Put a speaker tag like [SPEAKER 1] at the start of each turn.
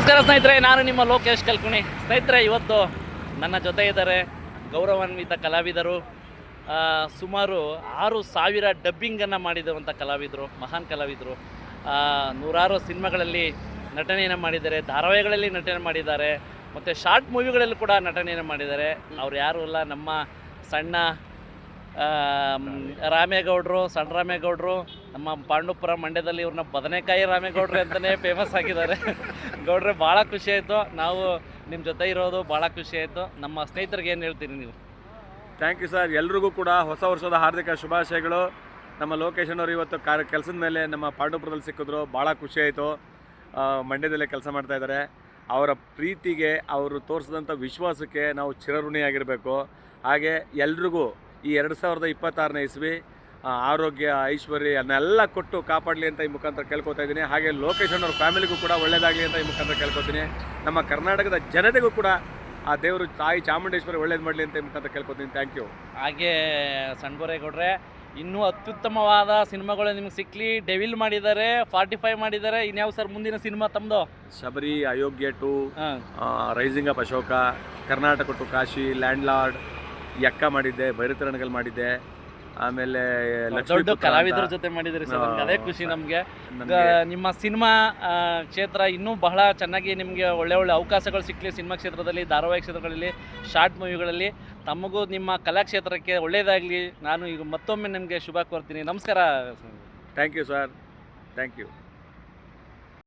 [SPEAKER 1] ನಮಸ್ಕಾರ ಸ್ನೇಹಿತರೆ, ನಾನು ನಿಮ್ಮ ಲೋಕೇಶ್ ಕಲ್ಕುಣಿ. ಸ್ನೇಹಿತರೆ, ಇವತ್ತು ನನ್ನ ಜೊತೆ ಇದ್ದಾರೆ ಗೌರವಾನ್ವಿತ ಕಲಾವಿದರು. ಸುಮಾರು 6,000 ಡಬ್ಬಿಂಗನ್ನು ಮಾಡಿರುವಂಥ ಕಲಾವಿದರು, ಮಹಾನ್ ಕಲಾವಿದರು. ನೂರಾರು ಸಿನಿಮಾಗಳಲ್ಲಿ ನಟನೆಯನ್ನು ಮಾಡಿದ್ದಾರೆ, ಧಾರಾವಾಹಿಗಳಲ್ಲಿ ನಟನೆ ಮಾಡಿದ್ದಾರೆ, ಮತ್ತು ಶಾರ್ಟ್ ಮೂವಿಗಳಲ್ಲೂ ಕೂಡ ನಟನೆಯನ್ನು ಮಾಡಿದ್ದಾರೆ. ಅವ್ರು ಯಾರೂ ಅಲ್ಲ, ನಮ್ಮ ಸಣ್ಣ ರಾಮೇಗೌಡರು, ಸಣ್ಣ ರಾಮೇಗೌಡರು. ನಮ್ಮ ಪಾಂಡುಪುರ ಮಂಡ್ಯದಲ್ಲಿ ಇವ್ರನ್ನ ಬದನೆಕಾಯಿ ರಾಮೇಗೌಡ್ರು ಅಂತಲೇ ಫೇಮಸ್ ಆಗಿದ್ದಾರೆ. ಗೌಡ್ರೆ, ಭಾಳ ಖುಷಿ ಆಯಿತು. ನಾವು ನಿಮ್ಮ ಜೊತೆ ಇರೋದು ಭಾಳ ಖುಷಿ ಆಯಿತು. ನಮ್ಮ ಸ್ನೇಹಿತರಿಗೆ ಏನು ಹೇಳ್ತೀರಿ ನೀವು?
[SPEAKER 2] Thank you sir. ಎಲ್ರಿಗೂ ಕೂಡ ಹೊಸ ವರ್ಷದ ಹಾರ್ದಿಕ ಶುಭಾಶಯಗಳು. ನಮ್ಮ ಲೋಕೇಶನವರು ಇವತ್ತು ಕೆಲಸದ ಮೇಲೆ ನಮ್ಮ ಪಾಂಡುಪುರದಲ್ಲಿ ಸಿಕ್ಕಿದ್ರು, ಭಾಳ ಖುಷಿ ಆಯಿತು. ಮಂಡ್ಯದಲ್ಲೇ ಕೆಲಸ ಮಾಡ್ತಾಯಿದ್ದಾರೆ. ಅವರ ಪ್ರೀತಿಗೆ, ಅವರು ತೋರಿಸಿದಂಥ ವಿಶ್ವಾಸಕ್ಕೆ ನಾವು ಚಿರಋಣಿಯಾಗಿರಬೇಕು. ಹಾಗೆ ಎಲ್ರಿಗೂ ಈ 2026ನೇ ಇಸ್ವಿ ಆರೋಗ್ಯ, ಐಶ್ವರ್ಯ ಅನ್ನೆಲ್ಲ ಕೊಟ್ಟು ಕಾಪಾಡಲಿ ಅಂತ ಈ ಮುಖಾಂತರ ಕೇಳ್ಕೊತಾ ಇದ್ದೀನಿ. ಹಾಗೆ ಲೋಕೇಶನ್ ಅವ್ರ ಫ್ಯಾಮಿಲಿಗೂ ಕೂಡ ಒಳ್ಳೆಯದಾಗಲಿ ಅಂತ ಈ ಮುಖಾಂತರ ಕೇಳ್ಕೊತೀನಿ. ನಮ್ಮ ಕರ್ನಾಟಕದ ಜನತೆಗೂ ಕೂಡ ಆ ದೇವರು ತಾಯಿ ಚಾಮುಂಡೇಶ್ವರಿ ಒಳ್ಳೇದು ಮಾಡಲಿ ಅಂತ ಈ ಮುಖಾಂತರ ಕೇಳ್ಕೊತೀನಿ. Thank you.
[SPEAKER 1] ಹಾಗೆ ಸಣ್ಣಬೋರೇಗೌಡ್ರೆ, ಇನ್ನೂ ಅತ್ಯುತ್ತಮವಾದ ಸಿನಿಮಾಗಳು ನಿಮ್ಗೆ ಸಿಕ್ಕಲಿ. ಡೆವಿಲ್ ಮಾಡಿದ್ದಾರೆ, 45 ಮಾಡಿದ್ದಾರೆ. ಇನ್ಯಾವ ಸರ್ ಮುಂದಿನ ಸಿನಿಮಾ ತಮ್ಮದು?
[SPEAKER 2] Shabari, Ayogya 2, rising up Ashoka, Karnataka to Kashi, land lord, ಯಕ್ಕ ಮಾಡಿದ್ದೆ, ಭೈರತರಣಗಲ್ ಮಾಡಿದ್ದೆ. ಆಮೇಲೆ
[SPEAKER 1] ದೊಡ್ಡ ಕಲಾವಿದರ ಜೊತೆ ಮಾಡಿದ್ರಿ ಸರ್, ಅದೇ ಖುಷಿ ನಮಗೆ. ನಿಮ್ಮ ಸಿನಿಮಾ ಕ್ಷೇತ್ರ ಇನ್ನೂ ಬಹಳ ಚೆನ್ನಾಗಿ ನಿಮಗೆ ಒಳ್ಳೆ ಒಳ್ಳೆ ಅವಕಾಶಗಳು ಸಿಕ್ಕಲಿ. ಸಿನಿಮಾ ಕ್ಷೇತ್ರದಲ್ಲಿ, ಧಾರಾವಾಹಿ ಕ್ಷೇತ್ರಗಳಲ್ಲಿ, ಶಾರ್ಟ್ ಮೂವಿಗಳಲ್ಲಿ. ತಮಗೂ ನಿಮ್ಮ ಕಲಾಕ್ಷೇತ್ರಕ್ಕೆ ಒಳ್ಳೆಯದಾಗಲಿ. ನಾನು ಈಗ ಮತ್ತೊಮ್ಮೆ ನಿಮಗೆ ಶುಭ ಕೋರ್ತೀನಿ. ನಮಸ್ಕಾರ.
[SPEAKER 2] Thank you sir. Thank you.